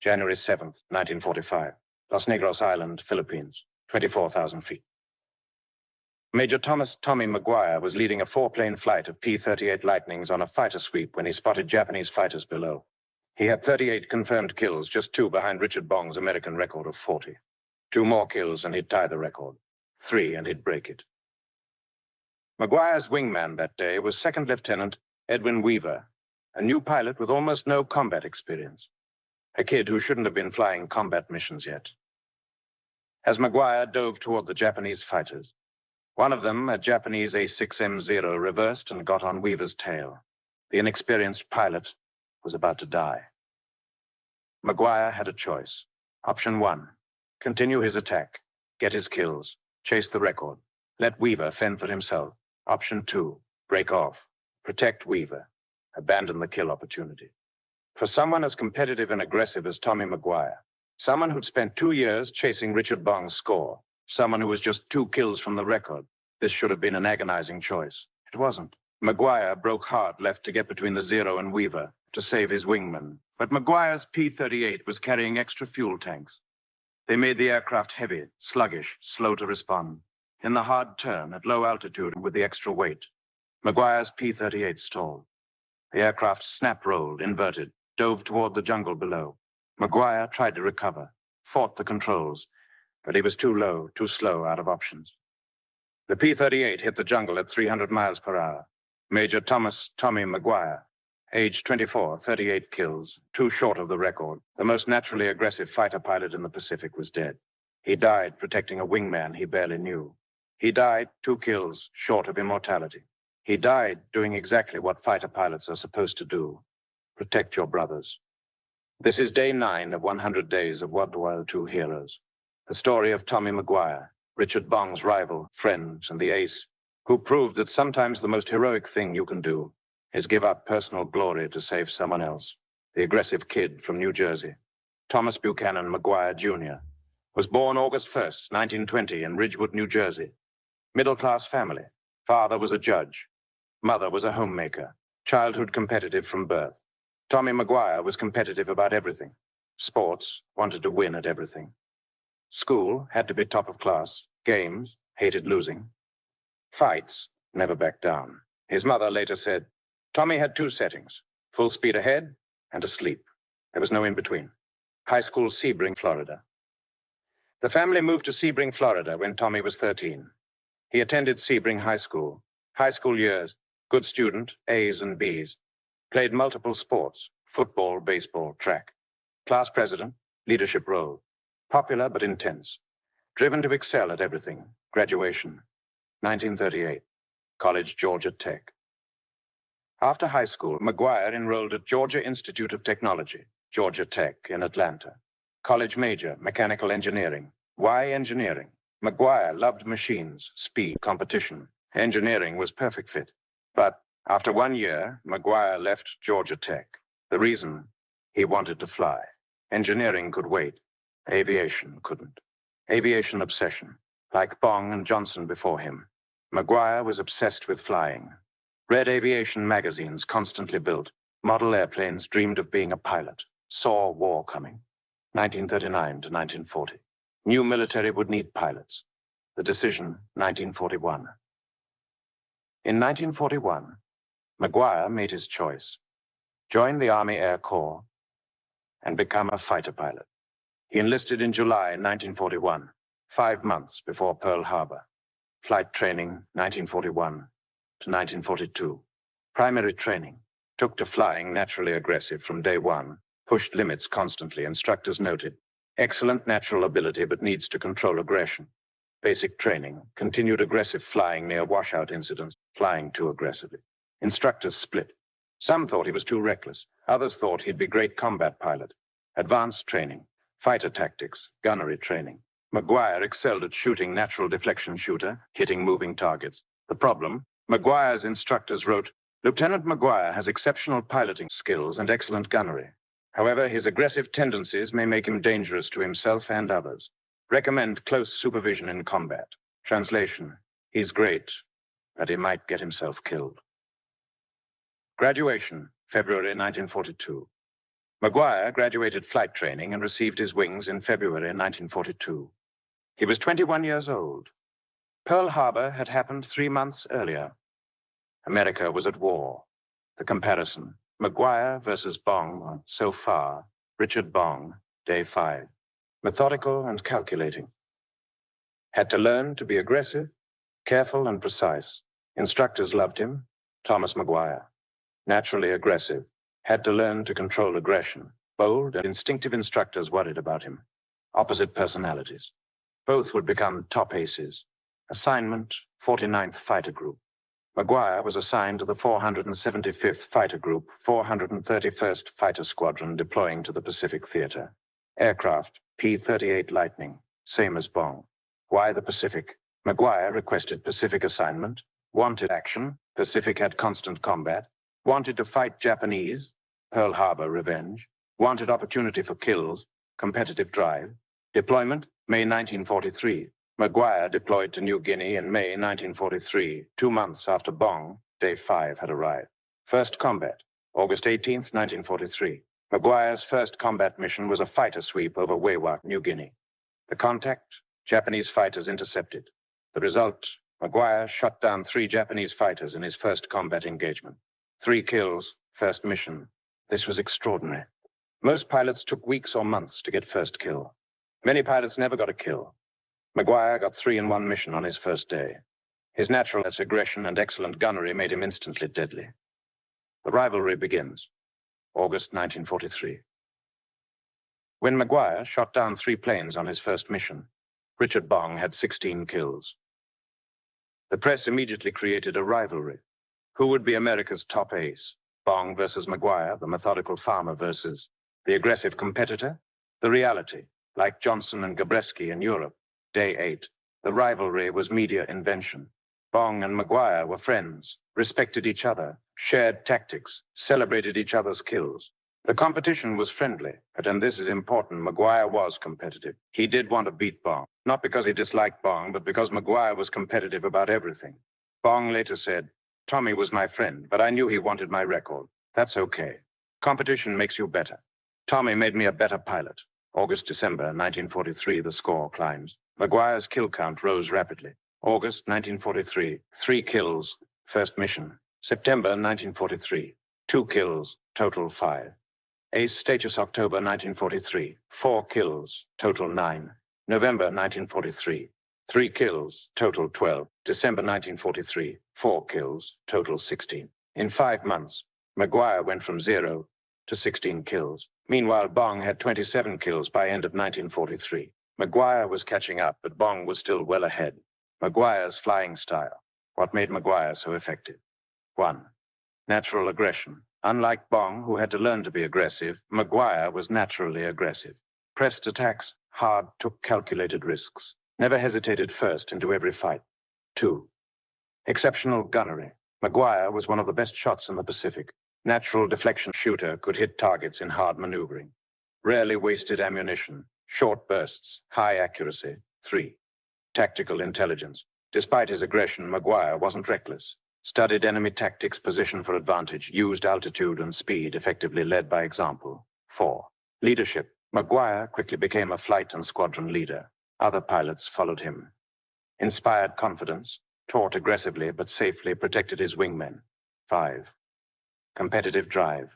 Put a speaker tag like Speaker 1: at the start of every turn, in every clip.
Speaker 1: January 7th, 1945. Los Negros Island, Philippines, 24,000 feet. Major Thomas "Tommy" McGuire was leading a 4-plane flight of P-38 Lightnings on a fighter sweep when he spotted Japanese fighters below. He had 38 confirmed kills, just 2 behind Richard Bong's American record of 40. 2 more kills and he'd tie the record. 3 and he'd break it. McGuire's wingman that day was Second Lieutenant Edwin Weaver, a new pilot with almost no combat experience. A kid who shouldn't have been flying combat missions yet. As McGuire dove toward the Japanese fighters, one of them, a Japanese A6M0, reversed and got on Weaver's tail. The inexperienced pilot was about to die. McGuire had a choice. Option 1, continue his attack, get his kills, chase the record, let Weaver fend for himself. Option 2, break off, protect Weaver, abandon the kill opportunity. For someone as competitive and aggressive as Tommy McGuire, someone who'd spent 2 years chasing Richard Bong's score, someone who was just 2 kills from the record, this should have been an agonizing choice. It wasn't. McGuire broke hard left to get between the Zero and Weaver to save his wingman. But McGuire's P-38 was carrying extra fuel tanks. They made the aircraft heavy, sluggish, slow to respond. In the hard turn at low altitude with the extra weight, McGuire's P-38 stalled. The aircraft snap-rolled, inverted, dove toward the jungle below. McGuire tried to recover, fought the controls, but he was too low, too slow, out of options. The P-38 hit the jungle at 300 miles per hour. Major Thomas "Tommy" McGuire, age 24, 38 kills, 2 short of the record. The most naturally aggressive fighter pilot in the Pacific was dead. He died protecting a wingman he barely knew. He died 2 kills short of immortality. He died doing exactly what fighter pilots are supposed to do. Protect your brothers. This is day 9 of 100 days of WWII heroes. The story of Tommy McGuire, Richard Bong's rival, friend, and the ace, who proved that sometimes the most heroic thing you can do is give up personal glory to save someone else. The aggressive kid from New Jersey, Thomas Buchanan McGuire, Jr., was born August 1st, 1920, in Ridgewood, New Jersey. Middle-class family. Father was a judge. Mother was a homemaker. Childhood competitive from birth. Tommy McGuire was competitive about everything. Sports, wanted to win at everything. School, had to be top of class. Games, hated losing. Fights, never backed down. His mother later said, Tommy had 2 settings, full speed ahead and asleep. There was no in between. High school, Sebring, Florida. The family moved to Sebring, Florida when Tommy was 13. He attended Sebring High School. High school years, good student, A's and B's. Played multiple sports, football, baseball, track. Class president, leadership role. Popular but intense. Driven to excel at everything. Graduation, 1938. College, Georgia Tech. After high school, McGuire enrolled at Georgia Institute of Technology, Georgia Tech, in Atlanta. College major, mechanical engineering. Why engineering? McGuire loved machines, speed, competition. Engineering was perfect fit. But after 1 year, McGuire left Georgia Tech. The reason? He wanted to fly. Engineering could wait. Aviation couldn't. Aviation obsession. Like Bong and Johnson before him, McGuire was obsessed with flying. Read aviation magazines constantly built. Model airplanes, dreamed of being a pilot. Saw war coming. 1939 to 1940. New military would need pilots. The decision, 1941. In 1941, McGuire made his choice. Join the Army Air Corps and become a fighter pilot. He enlisted in July 1941, 5 months before Pearl Harbor. Flight training, 1941 to 1942. Primary training. Took to flying naturally aggressive from day 1. Pushed limits constantly, instructors noted. Excellent natural ability, but needs to control aggression. Basic training. Continued aggressive flying near washout incidents. Flying too aggressively. Instructors split. Some thought he was too reckless. Others thought he'd be great combat pilot. Advanced training. Fighter tactics, gunnery training. McGuire excelled at shooting natural deflection shooter, hitting moving targets. The problem, McGuire's instructors wrote, Lieutenant McGuire has exceptional piloting skills and excellent gunnery. However, his aggressive tendencies may make him dangerous to himself and others. Recommend close supervision in combat. Translation, he's great, but he might get himself killed. Graduation, February 1942. McGuire graduated flight training and received his wings in February 1942. He was 21 years old. Pearl Harbor had happened 3 months earlier. America was at war. The comparison, McGuire versus Bong, so far, Richard Bong, day 5. Methodical and calculating. Had to learn to be aggressive, careful and precise. Instructors loved him, Thomas McGuire. Naturally aggressive. Had to learn to control aggression. Bold and instinctive instructors worried about him. Opposite personalities. Both would become top aces. Assignment, 49th Fighter Group. McGuire was assigned to the 475th Fighter Group, 431st Fighter Squadron, deploying to the Pacific Theater. Aircraft, P-38 Lightning, same as Bong. Why the Pacific? McGuire requested Pacific assignment, wanted action, Pacific had constant combat, wanted to fight Japanese, Pearl Harbor revenge, wanted opportunity for kills, competitive drive. Deployment, May 1943. McGuire deployed to New Guinea in May 1943, 2 months after Bong, day 5, had arrived. First combat, August 18, 1943. McGuire's first combat mission was a fighter sweep over WWII, New Guinea. The contact, Japanese fighters intercepted. The result, McGuire shot down 3 Japanese fighters in his first combat engagement. 3 kills, first mission. This was extraordinary. Most pilots took weeks or months to get first kill. Many pilots never got a kill. McGuire got 3 in 1 mission on his first day. His natural aggression and excellent gunnery made him instantly deadly. The rivalry begins, August 1943. When McGuire shot down 3 planes on his first mission, Richard Bong had 16 kills. The press immediately created a rivalry. Who would be America's top ace? Bong versus McGuire, the methodical farmer versus the aggressive competitor? The reality, like Johnson and Gabreski in Europe, day 8, the rivalry was media invention. Bong and McGuire were friends, respected each other, shared tactics, celebrated each other's kills. The competition was friendly, but, and this is important, McGuire was competitive. He did want to beat Bong, not because he disliked Bong, but because McGuire was competitive about everything. Bong later said, "Tommy was my friend, but I knew he wanted my record. That's okay. Competition makes you better. Tommy made me a better pilot." August-December 1943, the score climbs. McGuire's kill count rose rapidly. August 1943, 3 kills, first mission. September 1943, 2 kills, total 5. Ace status October 1943, 4 kills, total 9. November 1943, 3 kills, total 12. December 1943, 4 kills, total 16. In 5 months, McGuire went from 0 to 16 kills. Meanwhile, Bong had 27 kills by end of 1943. McGuire was catching up, but Bong was still well ahead. McGuire's flying style. What made McGuire so effective? 1. Natural aggression. Unlike Bong, who had to learn to be aggressive, McGuire was naturally aggressive. Pressed attacks, hard, took calculated risks. Never hesitated first into every fight. 2. Exceptional gunnery. McGuire was one of the best shots in the Pacific. Natural deflection shooter, could hit targets in hard maneuvering. Rarely wasted ammunition. Short bursts, high accuracy. 3. Tactical intelligence. Despite his aggression, McGuire wasn't reckless. Studied enemy tactics, position for advantage, used altitude and speed, effectively led by example. 4. Leadership. McGuire quickly became a flight and squadron leader. Other pilots followed him. Inspired confidence, taught aggressively but safely protected his wingmen. 5. Competitive drive.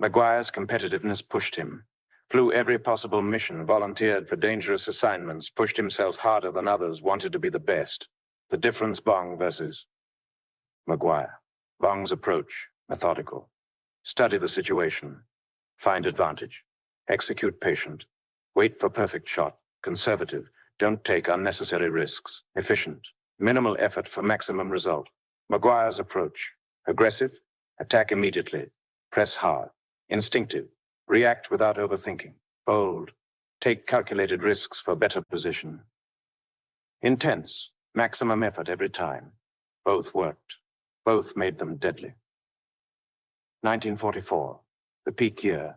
Speaker 1: McGuire's competitiveness pushed him. Flew every possible mission, volunteered for dangerous assignments, pushed himself harder than others, wanted to be the best. The difference, Bong versus McGuire. Bong's approach, methodical. Study the situation. Find advantage. Execute patient. Wait for perfect shot. Conservative. Don't take unnecessary risks. Efficient. Minimal effort for maximum result. McGuire's approach. Aggressive. Attack immediately. Press hard. Instinctive. React without overthinking. Bold. Take calculated risks for better position. Intense. Maximum effort every time. Both worked. Both made them deadly. 1944. The peak year.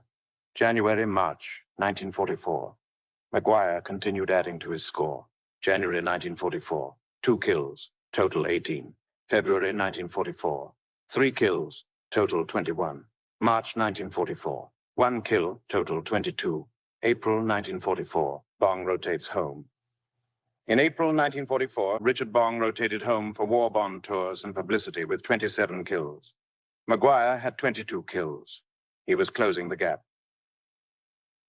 Speaker 1: January, March, 1944. McGuire continued adding to his score. January 1944. 2 kills. Total 18. February 1944. 3 kills. Total 21. March 1944. 1 kill, total 22. April 1944, Bong rotates home. In April 1944, Richard Bong rotated home for war bond tours and publicity with 27 kills. McGuire had 22 kills. He was closing the gap.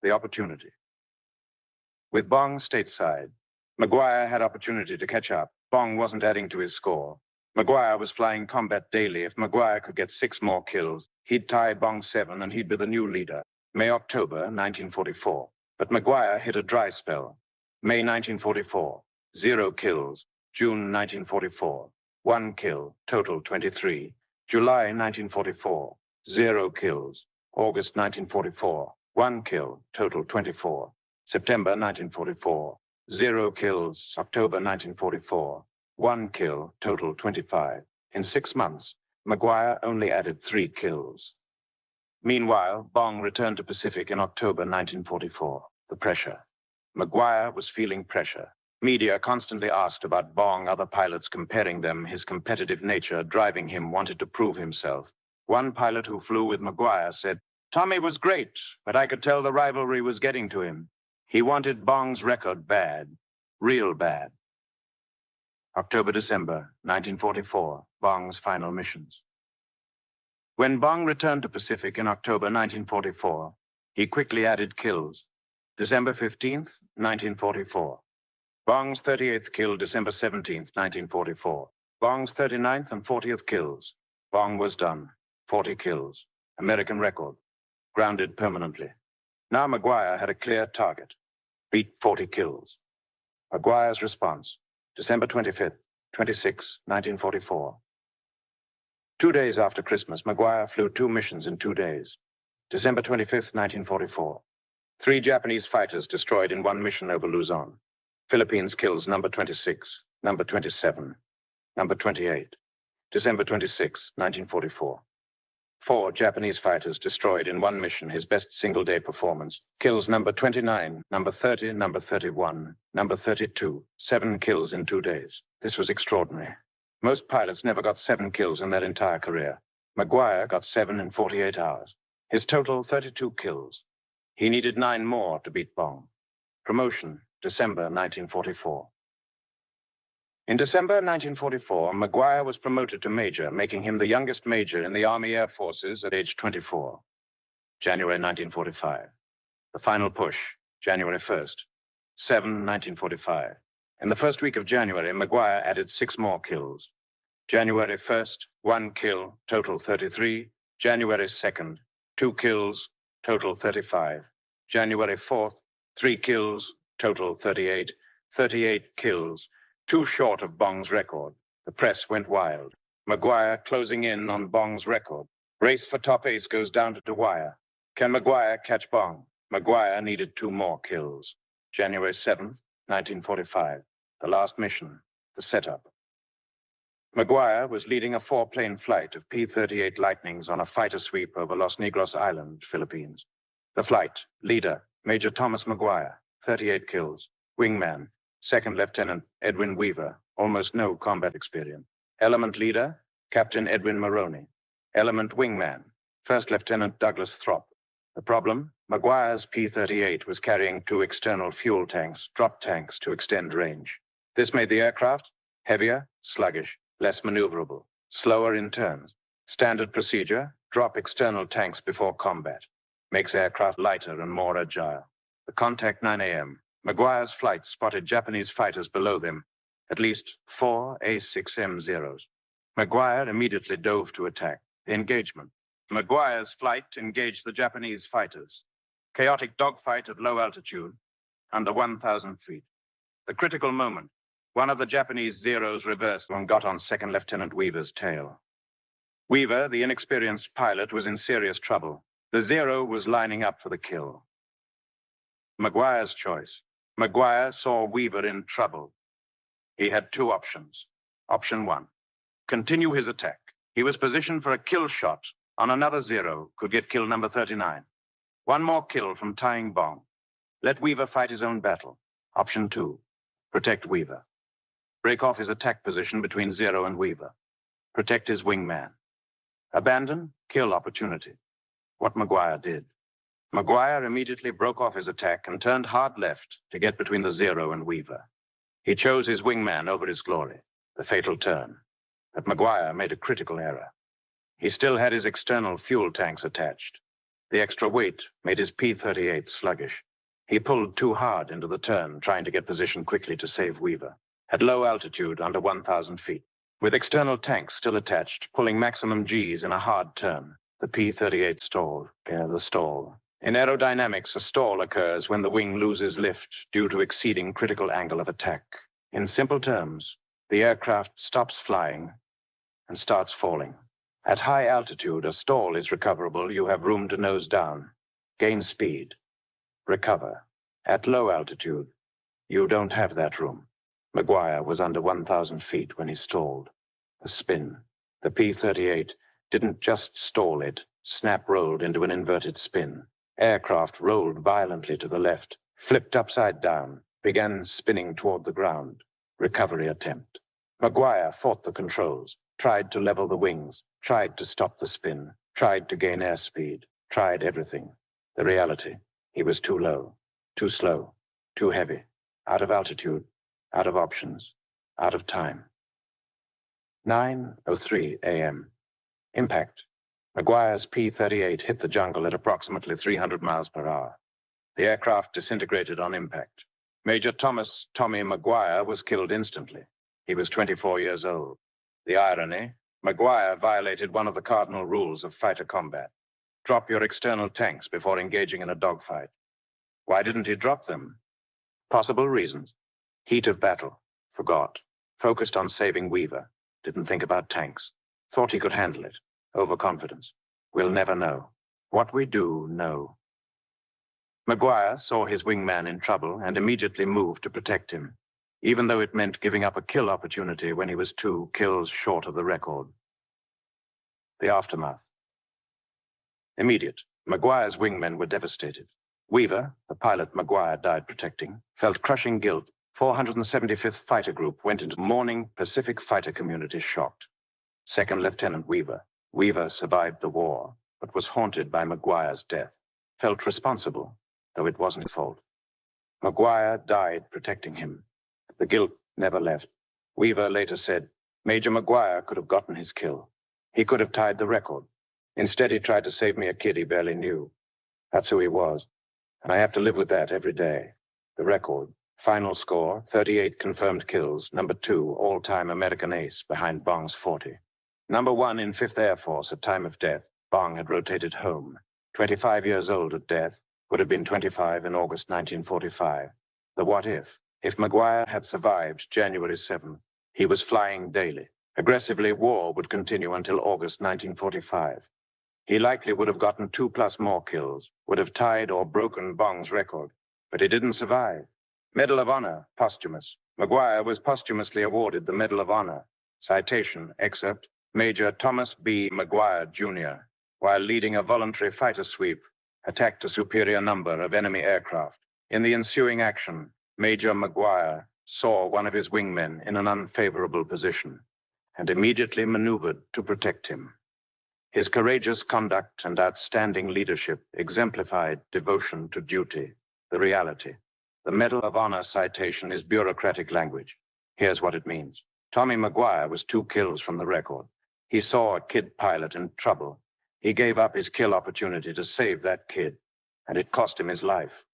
Speaker 1: The opportunity. With Bong stateside, McGuire had opportunity to catch up. Bong wasn't adding to his score. McGuire was flying combat daily. If McGuire could get 6 more kills, he'd tie Bong 7 and he'd be the new leader. May-October 1944. But McGuire hit a dry spell. May 1944, 0 kills. June 1944, 1 kill, total 23. July 1944, 0 kills. August 1944, 1 kill, total 24. September 1944, 0 kills. October 1944, 1 kill, total 25. In 6 months, McGuire only added 3 kills. Meanwhile, Bong returned to Pacific in October 1944. The pressure. McGuire was feeling pressure. Media constantly asked about Bong, other pilots comparing them, his competitive nature driving him, wanted to prove himself. One pilot who flew with McGuire said, "Tommy was great, but I could tell the rivalry was getting to him. He wanted Bong's record bad, real bad." October-December 1944, Bong's final missions. When Bong returned to Pacific in October 1944, he quickly added kills. December 15th, 1944. Bong's 38th kill, December 17th, 1944. Bong's 39th and 40th kills. Bong was done. 40 kills. American record. Grounded permanently. Now McGuire had a clear target. Beat 40 kills. McGuire's response. December 25th, 26, 1944. 2 days after Christmas, McGuire flew 2 missions in 2 days. December 25th, 1944. 3 Japanese fighters destroyed in 1 mission over Luzon. Philippines kills number 26, number 27, number 28. December 26, 1944. 4 Japanese fighters destroyed in 1 mission, his best single-day performance. Kills number 29, number 30, number 31, number 32. 7 kills in 2 days. This was extraordinary. Most pilots never got 7 kills in their entire career. McGuire got 7 in 48 hours. His total, 32 kills. He needed 9 more to beat Bong. Promotion, December 1944. In December 1944, McGuire was promoted to major, making him the youngest major in the Army Air Forces at age 24. January 1945. The final push, January 1st. 7/1945. In the first week of January, McGuire added 6 more kills. January 1st, 1 kill, total 33. January 2nd, 2 kills, total 35. January 4th, 3 kills, total 38. 38 kills, 2 short of Bong's record. The press went wild. McGuire closing in on Bong's record. Race for top ace goes down to the wire. Can McGuire catch Bong? McGuire needed 2 more kills. January 7th, 1945. The last mission, the setup. McGuire was leading a 4-plane flight of P-38 Lightnings on a fighter sweep over Los Negros Island, Philippines. The flight, leader, Major Thomas McGuire, 38 kills. Wingman, Second Lieutenant Edwin Weaver, almost no combat experience. Element leader, Captain Edwin Maroney. Element wingman, First Lieutenant Douglas Throp. The problem, McGuire's P-38 was carrying 2 external fuel tanks, drop tanks to extend range. This made the aircraft heavier, sluggish, less maneuverable, slower in turns. Standard procedure, drop external tanks before combat. Makes aircraft lighter and more agile. The contact 9 a.m. McGuire's flight spotted Japanese fighters below them, at least 4 A6M0s. McGuire immediately dove to attack. The engagement. McGuire's flight engaged the Japanese fighters. Chaotic dogfight at low altitude, under 1,000 feet. The critical moment. One of the Japanese Zeros reversed and got on Second Lieutenant Weaver's tail. Weaver, the inexperienced pilot, was in serious trouble. The Zero was lining up for the kill. McGuire's choice. McGuire saw Weaver in trouble. He had 2 options. Option 1, continue his attack. He was positioned for a kill shot on another Zero, could get kill number 39. 1 more kill from tying Bong. Let Weaver fight his own battle. Option 2, protect Weaver. Break off his attack position between Zero and Weaver. Protect his wingman. Abandon, kill opportunity. What McGuire did. McGuire immediately broke off his attack and turned hard left to get between the Zero and Weaver. He chose his Wingman over his Glory, the fatal turn. But McGuire made a critical error. He still had his external fuel tanks attached. The extra weight made his P-38 sluggish. He pulled too hard into the turn, trying to get position quickly to save Weaver. At low altitude, under 1,000 feet, with external tanks still attached, pulling maximum Gs in a hard turn, the P-38 stalled. The stall. In aerodynamics, a stall occurs when the wing loses lift due to exceeding critical angle of attack. In simple terms, the aircraft stops flying and starts falling. At high altitude, a stall is recoverable. You have room to nose down, gain speed, recover. At low altitude, you don't have that room. McGuire was under 1,000 feet when he stalled. The spin. The P-38 didn't just stall it, snap-rolled into an inverted spin. Aircraft rolled violently to the left, flipped upside down, began spinning toward the ground. Recovery attempt. McGuire fought the controls, tried to level the wings, tried to stop the spin, tried to gain airspeed, tried everything. The reality, he was too low, too slow, too heavy, out of altitude, out of options, out of time. 9:03 a.m. Impact. McGuire's P-38 hit the jungle at approximately 300 miles per hour. The aircraft disintegrated on impact. Major Thomas "Tommy" McGuire was killed instantly. He was 24 years old. The irony, McGuire violated one of the cardinal rules of fighter combat. Drop your external tanks before engaging in a dogfight. Why didn't he drop them? Possible reasons. Heat of battle. Forgot. Focused on saving Weaver. Didn't think about tanks. Thought he could handle it. Overconfidence. We'll never know. What we do, know. McGuire saw his Wingman in trouble and immediately moved to protect him, even though it meant giving up a kill opportunity when he was 2 kills short of the record. The aftermath. Immediate. McGuire's wingmen were devastated. Weaver, the pilot McGuire died protecting, felt crushing guilt. 475th Fighter Group went into mourning. Pacific fighter community shocked. Second Lieutenant Weaver. Weaver survived the war, but was haunted by McGuire's death. Felt responsible, though it wasn't his fault. McGuire died protecting him. The guilt never left. Weaver later said, Major McGuire could have gotten his kill. He could have tied the record. Instead, he tried to save me a kid he barely knew. That's who he was. And I have to live with that every day. The record. Final score, 38 confirmed kills. Number 2, all-time American ace behind Bong's 40. Number 1 in 5th Air Force at time of death. Bong had rotated home. 25 years old at death. Would have been 25 in August 1945. The what if? If McGuire had survived January 7th, he was flying daily. Aggressively, war would continue until August 1945. He likely would have gotten 2+ more kills, would have tied or broken Bong's record, but he didn't survive. Medal of Honor, posthumous. McGuire was posthumously awarded the Medal of Honor. Citation, excerpt, Major Thomas B. McGuire, Jr., while leading a voluntary fighter sweep, attacked a superior number of enemy aircraft. In the ensuing action, Major McGuire saw one of his wingmen in an unfavorable position and immediately maneuvered to protect him. His courageous conduct and outstanding leadership exemplified devotion to duty, the reality. The Medal of Honor citation is bureaucratic language. Here's what it means. Tommy McGuire was 2 kills from the record. He saw a kid pilot in trouble. He gave up his kill opportunity to save that kid, and it cost him his life.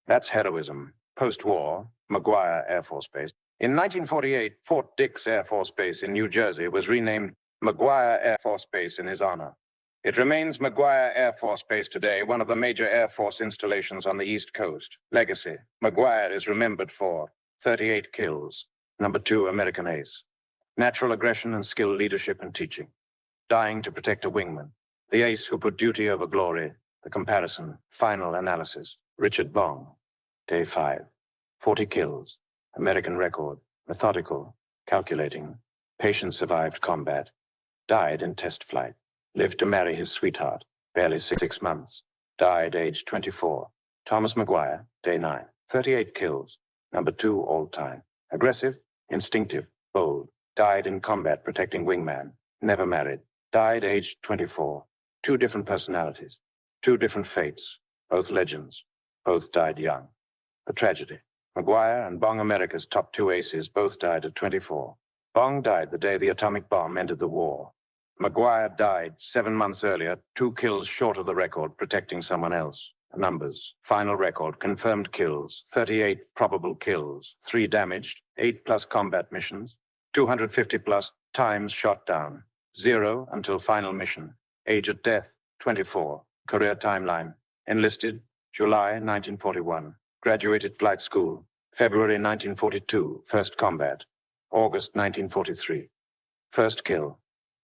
Speaker 1: That's heroism. Post-war, McGuire Air Force Base. In 1948, Fort Dix Air Force Base in New Jersey was renamed McGuire Air Force Base in his honor. It remains McGuire Air Force Base today, one of the major Air Force installations on the East Coast. Legacy. McGuire is remembered for 38 kills. Number 2, American ace. Natural aggression and skill, leadership and teaching. Dying to protect a wingman. The ace who put duty over glory. The comparison. Final analysis. Richard Bong. Day 5. 40 kills. American record. Methodical. Calculating. Patient survived combat. Died in test flight. Lived to marry his sweetheart. Barely 6 months. Died aged 24. Thomas McGuire. Day 9. 38 kills. Number 2 all time. Aggressive. Instinctive. Bold. Died in combat protecting wingman. Never married. Died aged 24. 2 different personalities. 2 different fates. Both legends. Both died young. The tragedy. McGuire and Bong America's top two aces both died at 24. Bong died the day the atomic bomb ended the war. McGuire died 7 months earlier, 2 kills short of the record, protecting someone else. Numbers. Final record. Confirmed kills. 38 probable kills. 3 damaged. 8 plus combat missions. 250 plus times shot down. 0 until final mission. Age at death, 24. Career timeline. Enlisted, July 1941. Graduated flight school, February 1942. First combat, August 1943. First kill,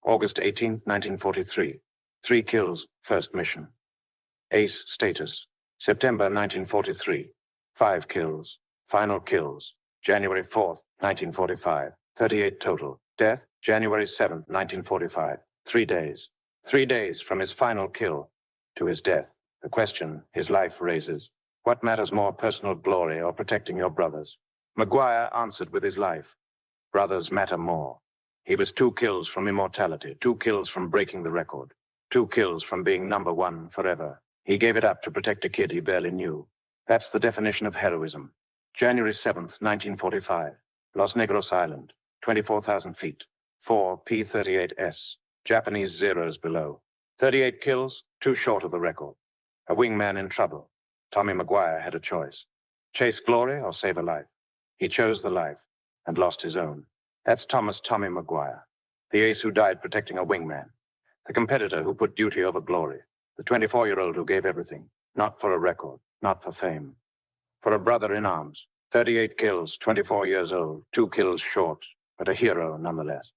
Speaker 1: August 18, 1943. 3 kills, first mission. Ace status, September 1943. 5 kills, final kills, January 4th, 1945. 38 total. Death, January 7th, 1945. 3 days. 3 days from his final kill to his death. The question his life raises: what matters more, personal glory or protecting your brothers? McGuire answered with his life. Brothers matter more. He was 2 kills from immortality, 2 kills from breaking the record, 2 kills from being number 1 forever. He gave it up to protect a kid he barely knew. That's the definition of heroism. January 7th, 1945. Los Negros Island, 24,000 feet. 4 P-38S. Japanese zeros below. 38 kills, 2 short of the record. A wingman in trouble. Tommy McGuire had a choice. Chase glory or save a life. He chose the life and lost his own. That's Thomas Tommy McGuire, the ace who died protecting a wingman, the competitor who put duty over glory, the 24-year-old who gave everything, not for a record, not for fame, for a brother in arms. 38 kills, 24 years old, 2 kills short, but a hero nonetheless.